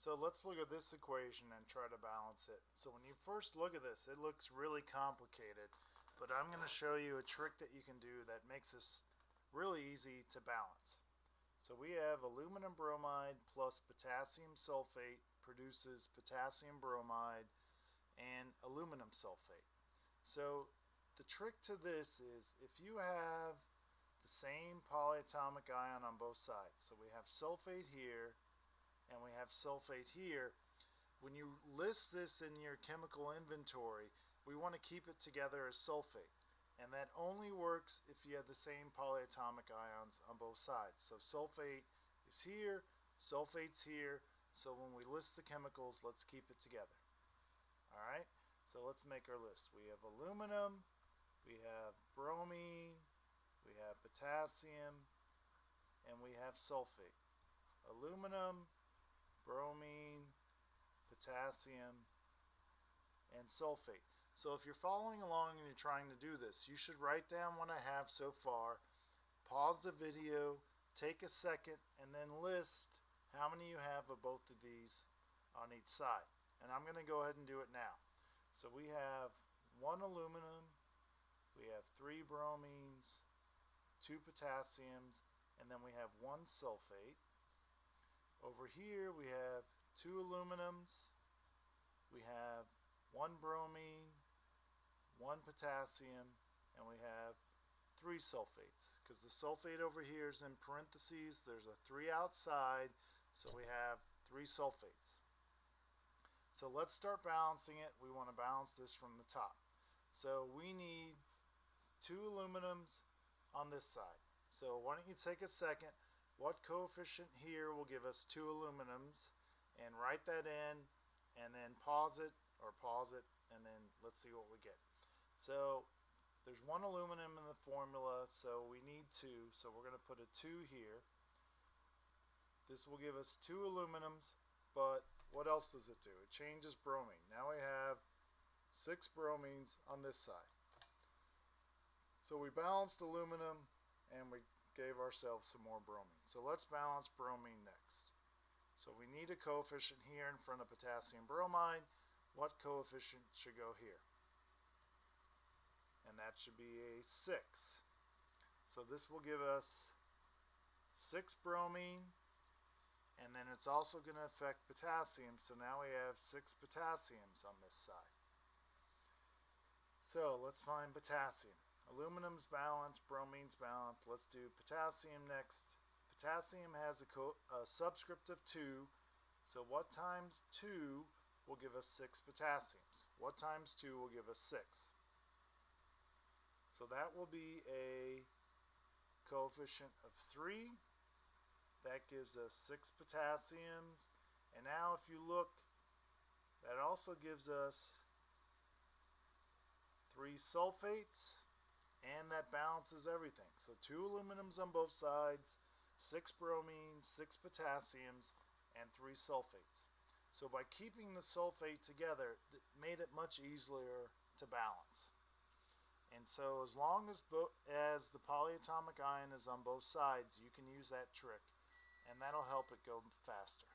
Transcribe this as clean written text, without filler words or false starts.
So let's look at this equation and try to balance it. So when you first look at this, it looks really complicated, but I'm going to show you a trick that you can do that makes this really easy to balance. So we have aluminum bromide plus potassium sulfate produces potassium bromide and aluminum sulfate. So the trick to this is if you have the same polyatomic ion on both sides, so we have sulfate here and we have sulfate here, when you list this in your chemical inventory, we want to keep it together as sulfate. And that only works if you have the same polyatomic ions on both sides. So sulfate is here, sulfate's here, so when we list the chemicals, let's keep it together. Alright, so let's make our list. We have aluminum, we have bromine, we have potassium, and we have sulfate. Aluminum, bromine, potassium, and sulfate. So if you're following along and you're trying to do this, you should write down what I have so far, pause the video, take a second, and then list how many you have of both of these on each side. And I'm going to go ahead and do it now. So we have 1 aluminum, we have 3 bromines, 2 potassiums, and then we have 1 sulfate. Over here we have 2 aluminums, we have 1 bromine, 1 potassium, and we have 3 sulfates. Because the sulfate over here is in parentheses, there's a 3 outside, so we have 3 sulfates. So let's start balancing it. We want to balance this from the top. So we need 2 aluminums on this side. So why don't you take a second, what coefficient here will give us 2 aluminums, and write that in, and then pause it, and then let's see what we get. So there's 1 aluminum in the formula, so we need 2, so we're going to put a 2 here. This will give us 2 aluminums, but what else does it do? It changes bromine. Now we have 6 bromines on this side. So we balanced aluminum and we gave ourselves some more bromine. So let's balance bromine next. So we need a coefficient here in front of potassium bromide. What coefficient should go here? And that should be a 6. So this will give us 6 bromine, and then it's also going to affect potassium, so now we have 6 potassiums on this side. So let's find potassium. Aluminum's balanced, bromine's balanced. Let's do potassium next. Potassium has a subscript of 2, so what times 2 will give us 6 potassiums? What times 2 will give us 6? So that will be a coefficient of 3. That gives us 6 potassiums. And now if you look, that also gives us 3 sulfates, and that balances everything. So 2 aluminums on both sides, 6 bromines, 6 potassiums, and 3 sulfates. So by keeping the sulfate together, it made it much easier to balance. And so as long as the polyatomic ion is on both sides, you can use that trick, and that'll help it go faster.